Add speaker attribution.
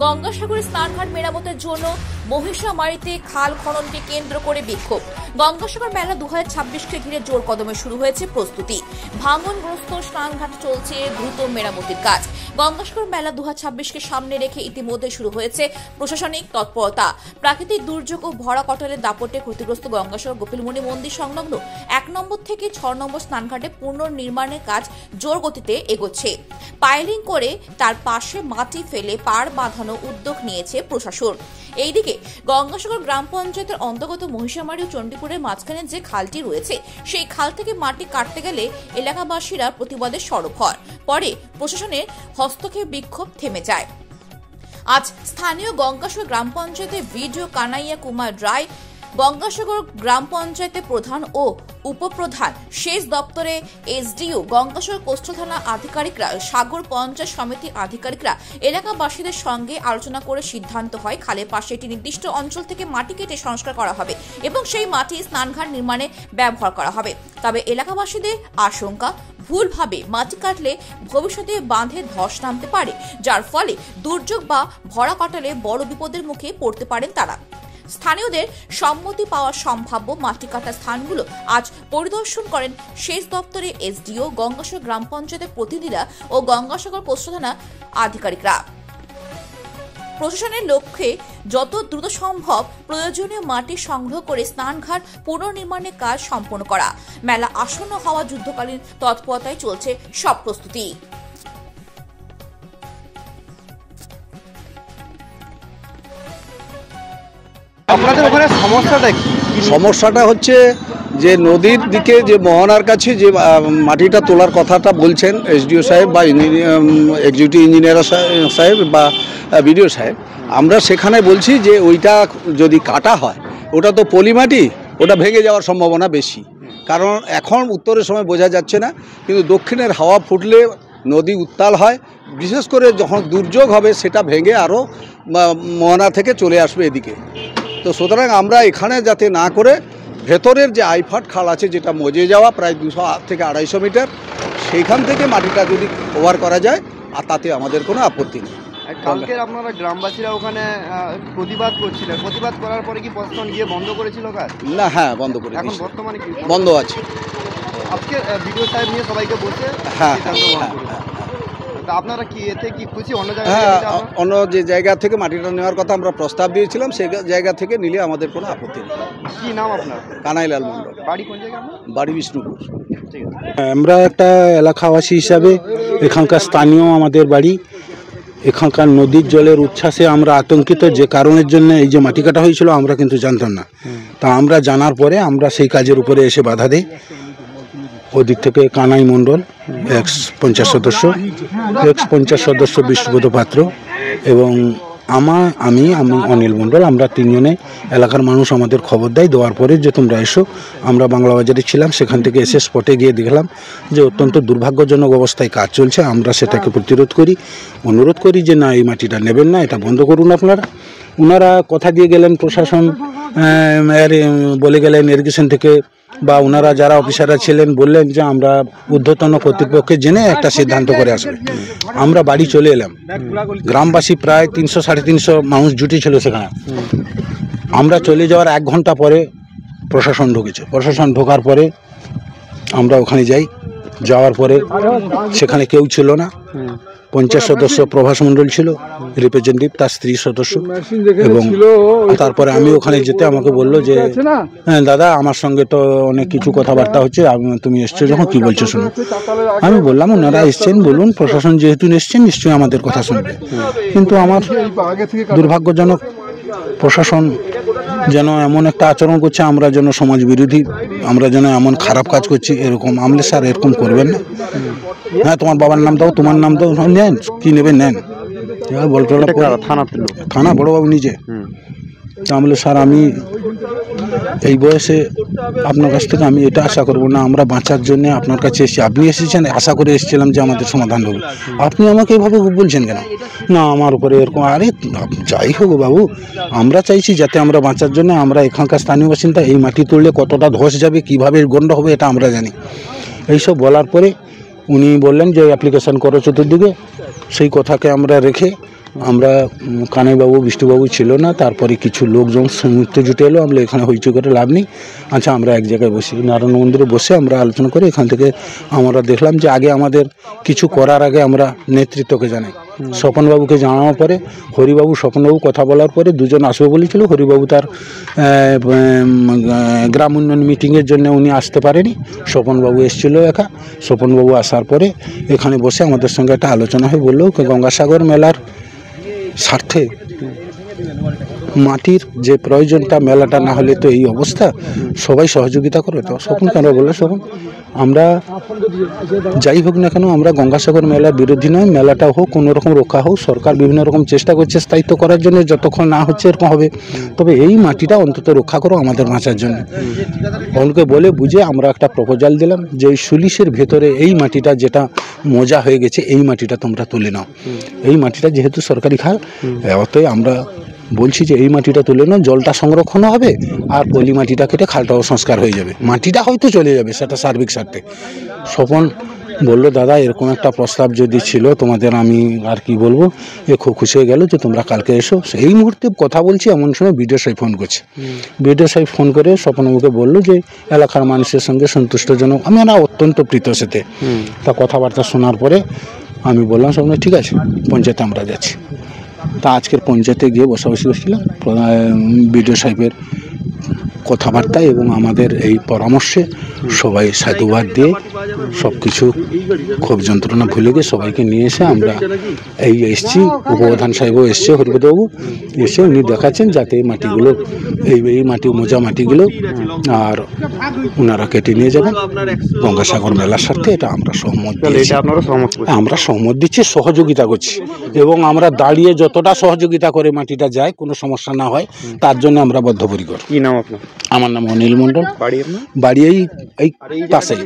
Speaker 1: গঙ্গাসাগরে স্নানঘাট মেরামতের জন্য মহিষামারীতে খাল খননকে কেন্দ্র করে বিক্ষোভ। গঙ্গাসাগর মেলা 2026কে ঘিরে জোর কদমে শুরু হয়েছে প্রস্তুতি। ভাঙনগ্রস্ত স্নানঘাট চলছে দ্রুত মেরামতির কাজ। গঙ্গাসাগর মেলা 2026কে সামনে রেখে ইতিমধ্যে শুরু হয়েছে প্রশাসনিক তৎপরতা। প্রাকৃতিক দুর্যোগ ও ভরা কটালের দাপটে ক্ষতিগ্রস্ত গঙ্গাসাগর গোপিলমণি মন্দির সংলগ্ন 1 নম্বর থেকে 6 নম্বর স্নানঘাটে পুনর্নির্মাণের কাজ জোর গতিতে এগোচ্ছে। পাইলিং করে তার পাশে মাটি ফেলে পাড় বাঁধানো উদ্যোগ নিয়েছে প্রশাসন। এইদিকে গঙ্গাসাগর গ্রাম পঞ্চায়েতের অন্তর্গত মহিষামারী ও চণ্ডীপুরের মাঝখানে যে খালটি রয়েছে সেই খাল থেকে মাটি কাটতে গেলে এলাকাবাসীরা প্রতিবাদে সরব হন। পরে প্রশাসনের হস্তক্ষেপে বিক্ষোভ থেমে যায়। আজ স্থানীয় গঙ্গাসাগর গ্রাম পঞ্চায়েতের ভিডিও কানাইয়া কুমার রায়, গঙ্গাসাগর গ্রাম পঞ্চায়েতের প্রধান ও উপপ্রধান, সেচ দপ্তরে এসডিও, গঙ্গাসাগর কোস্টাল থানা আধিকারিকরা, সাগর পঞ্চায়েত সমিতি আধিকারিকরা এলাকাবাসীদের সঙ্গে আলোচনা করে সিদ্ধান্ত হয় খালের পাশে একটি নির্দিষ্ট অঞ্চল থেকে মাটি কেটে সংস্কার করা হবে এবং সেই মাটি স্নানঘাট নির্মাণে ব্যবহার করা হবে। তবে এলাকাবাসীদের আশঙ্কা, ভুলভাবে মাটি কাটলে ভবিষ্যতে বাঁধে ধস নামতে পারে, যার ফলে দুর্যোগ বা ভরা কাটালে বড় বিপদের মুখে পড়তে পারেন তারা। স্থানীয়দের সম্মতি পাওয়া সম্ভাব্য মাটি কাটা স্থানগুলো আজ পরিদর্শন করেন সেচ দপ্তরে এসডিও, গঙ্গাসাগর গ্রাম পঞ্চায়েতের প্রতিনিধিরা ও গঙ্গাসাগর কোস্টাল থানা আধিকারিকরা। প্রশাসনের লক্ষ্যে যত দ্রুত সম্ভব প্রয়োজনীয় মাটি সংগ্রহ করে স্নানঘাট পুনর্নির্মাণের কাজ সম্পন্ন করা। মেলা আসন্ন হওয়া যুদ্ধকালীন তৎপরতায় চলছে সব প্রস্তুতি।
Speaker 2: আপনাদের ওখানে সমস্যাটা কি?
Speaker 3: সমস্যাটা হচ্ছে যে নদীর দিকে যে মোহনার কাছে যে মাটিটা তোলার কথাটা বলছেন এসডিও সাহেব বা এক্সিকিউটিভ ইঞ্জিনিয়ার সাহেব বা বিডিও সাহেব, আমরা সেখানে বলছি যে ওইটা যদি কাটা হয় ওটা তো পলি মাটি, ওটা ভেঙে যাওয়ার সম্ভাবনা বেশি। কারণ এখন উত্তরের সময় বোঝা যাচ্ছে না, কিন্তু দক্ষিণের হাওয়া ফুটলে নদী উত্তাল হয়, বিশেষ করে যখন দুর্যোগ হবে সেটা ভেঙে আরও মোহনা থেকে চলে আসবে এদিকে। তো সুতরাং আমরা এখানে যাতে না করে ভেতরের যে আইফাট খাল আছে যেটা মজে যাওয়া প্রায় 200 থেকে 250 মিটার, সেইখান থেকে মাটিটা যদি কভার করা যায় আর তাতে আমাদের কোনো আপত্তি নেই।
Speaker 2: কালকের আপনারা গ্রামবাসীরা ওখানে প্রতিবাদ করছিলেন, প্রতিবাদ করার পরে কি প্রশাসন গিয়ে বন্ধ করেছিল কাজ?
Speaker 3: না, হ্যাঁ বন্ধ করে
Speaker 2: এখন বর্তমানে কি
Speaker 3: বন্ধ আছে?
Speaker 2: আজকে বিডিও সাহেব নিয়ে সবাইকে বসে
Speaker 3: হ্যাঁ,
Speaker 2: আপনারা কি এতে কি খুশি? অন্য
Speaker 3: অন্য যে জায়গা থেকে মাটিটা নেওয়ার কথা আমরা প্রস্তাব দিয়েছিলাম সেই জায়গা থেকে নিলে আমাদের কোনো আপত্তি নেই।
Speaker 2: কি নাম আপনার?
Speaker 3: কানাইলাল মন্ডল।
Speaker 2: বাড়ি কোন জায়গা?
Speaker 3: বাড়ি বিষ্ণুপুর।
Speaker 4: আমরা একটা এলাকাবাসী হিসাবে এখানকার স্থানীয় আমাদের বাড়ি, এখানকার নদীর জলের উচ্ছ্বাসে আমরা আতঙ্কিত। যে কারণের জন্য এই যে মাটি কাটা হয়েছিল আমরা কিন্তু জানতাম না, তা আমরা জানার পরে আমরা সেই কাজের উপরে এসে বাধা দিই। ওদিক থেকে কানাই মণ্ডল এক্স পঞ্চায়েত সদস্য বিষ্ণুপদ পাত্র এবং আমি অনিল মণ্ডল, আমরা তিনজনে এলাকার মানুষ আমাদের খবর দেওয়ার পরে যে তোমরা এসো। আমরা বাংলা বাজারে ছিলাম, সেখান থেকে এসে স্পটে গিয়ে দেখলাম যে অত্যন্ত দুর্ভাগ্যজনক অবস্থায় কাজ চলছে। আমরা সেটাকে প্রতিরোধ করি, অনুরোধ করি যে না, এই মাটিটা নেবেন না, এটা বন্ধ করুন আপনারা। ওনারা কথা দিয়ে গেলেন, প্রশাসন বলে গেলেন ইরিগেশন থেকে বা ওনারা যারা অফিসাররা ছিলেন বললেন যে আমরা ঊর্ধ্বতন কর্তৃপক্ষকে জেনে একটা সিদ্ধান্ত করে আসবে। আমরা বাড়ি চলে এলাম, গ্রামবাসী প্রায় 300-350 মানুষ জুটেছিল সেখানে। আমরা চলে যাওয়ার 1 ঘন্টা পরে প্রশাসন ঢুকেছে। প্রশাসন ঢোকার পরে আমরা ওখানে যাওয়ার পরে সেখানে কেউ ছিল না। পঞ্চায়েত সদস্য প্রভাস মণ্ডল ছিল, রিপ্রেজেন্টেটিভ, তার স্ত্রী সদস্য, এবং তারপরে আমি ওখানে যেতে আমাকে বললো যে হ্যাঁ দাদা, আমার সঙ্গে তো অনেক কিছু কথাবার্তা হচ্ছে, তুমি এসছো যখন কি বলছো শুনো। আমি বললাম ওনারা এসছেন, বলুন, প্রশাসন যেহেতু এসছেন নিশ্চয়ই আমাদের কথা শুনবে। কিন্তু আমার দুর্ভাগ্যজনক প্রশাসন যেন এমন একটা আচরণ করছে, আমরা যেন সমাজ বিরোধী, আমরা যেন এমন খারাপ কাজ করছি এরকম। আমলে স্যার এরকম করবেন না, হ্যাঁ তোমার বাবার নাম দাও, তোমার নাম দাও, নেন কি নেবেন নেন। থানা বড়বাবু নিজে। তাহলে স্যার আমি এই বয়সে আপনার কাছ থেকে আমি এটা আশা করবো না, আমরা বাঁচার জন্য আপনার কাছে এসেছি, আপনি এসেছেন আশা করে এসেছিলাম যে আমাদের সমাধান হবে, আপনি আমাকে এভাবে বলছেন কেন? না আমার উপরে এরকম। আরে যাই হোক বাবু, আমরা চাইছি যাতে আমরা বাঁচার জন্য, আমরা এখানকার স্থানীয় বাসিন্দা, এই মাটি তুললে কতটা ধস যাবে, কীভাবে গণ্ড হবে এটা আমরা জানি। এইসব বলার পরে উনি বললেন যে অ্যাপ্লিকেশান করো চতুর্দিকে। সেই কথাকে আমরা রেখে আমরা কানাইবাবু বিষ্ণুবাবু ছিল না, তারপরে কিছু লোকজন সংযুক্ত জুটে এলো। আমরা এখানে হইচই করে লাভ নেই, আচ্ছা আমরা এক জায়গায় বসি, নারায়ণ মন্দিরে বসে আমরা আলোচনা করি। এখান থেকে আমরা দেখলাম যে আগে আমাদের কিছু করার আগে আমরা নেতৃত্বকে জানাই। স্বপনবাবুকে জানানোর পরে হরিবাবু স্বপনবাবু কথা বলার পরে দুজন আসবে বলেছিল। হরিবাবু তার গ্রাম উন্নয়ন মিটিংয়ের জন্য উনি আসতে পারেনি, স্বপনবাবু এসেছিল একা। স্বপনবাবু আসার পরে এখানে বসে আমাদের সঙ্গে একটা আলোচনা হয়ে বললো গঙ্গাসাগর মেলার স্বার্থে মাটির যে প্রয়োজনটা, মেলাটা না হলে তো এই অবস্থা, সবাই সহযোগিতা করে। তো স্বপন কেন বললো, স্বপন আমরা যাই হোক না কেন আমরা গঙ্গাসাগর মেলার বিরোধী নয়, মেলাটা হোক কোনো রকম রক্ষা হোক, সরকার বিভিন্ন রকম চেষ্টা করছে স্থায়িত্ব করার জন্য, যতক্ষণ না হচ্ছে এরকম হবে, তবে এই মাটিটা অন্তত রক্ষা করো আমাদের বাঁচার জন্য। অনেকে বলে বুঝে আমরা একটা প্রপোজাল দিলাম যে এই সুলিশের ভেতরে এই মাটিটা যেটা মজা হয়ে গেছে, এই মাটিটা তোমরা তুলে নাও। এই মাটিটা যেহেতু সরকারি খাল, অতএব আমরা বলছি যে এই মাটিটা তুলে নাও, জলটা সংরক্ষণ হবে আর পলি মাটিটা কেটে খালটাও সংস্কার হয়ে যাবে, মাটিটা হয়তো চলে যাবে, সেটা সার্বিক স্বার্থে। স্বপন বললো দাদা এরকম একটা প্রস্তাব যদি ছিল তোমাদের, আমি আর কি বলবো, খুব খুশি হয়ে গেল যে তোমরা কালকে এসো। এই মুহূর্তে কথা বলছি এমন সময় বিডিও সাহেব ফোন করছে। বিডিও সাহেব ফোন করে স্বপনবাবুকে বললো যে এলাকার মানুষের সঙ্গে সন্তুষ্টজনক, আমি না অত্যন্ত প্রীত সাথে তা কথাবার্তা শোনার পরে আমি বললাম স্বপ্ন ঠিক আছে, পঞ্চায়েতে আমরা যাচ্ছি। তা আজকের পঞ্চায়েতে গিয়ে বসাবসি করছিলাম, বিডিও সাহেবের কথাবার্তা এবং আমাদের এই পরামর্শে সবাই সাধুবাদ দিয়ে সব কিছু ক্ষোভ যন্ত্রণা ভুলে গিয়ে সবাইকে নিয়ে এসে আমরা এই এসছি। উপপ্রধান সাহেবও এসছে, হরিপদবাবু এসে উনি দেখাচ্ছেন যাতে এই মাটিগুলো, এই মাটি মোজা মাটিগুলো আর ওনারা কেটে নিয়ে যাবেন গঙ্গাসাগর মেলার স্বার্থে। এটা আমরা সহমত দিচ্ছি, আমরা সহমত দিচ্ছি, সহযোগিতা করছি এবং আমরা দাঁড়িয়ে যতটা সহযোগিতা করে মাটিটা যায় কোনো সমস্যা না হয় তার জন্য আমরা বদ্ধপরিকর।
Speaker 2: কি নাম আপনার?
Speaker 4: আমার নাম অনিল মণ্ডল, বাড়ি এই পাশেই।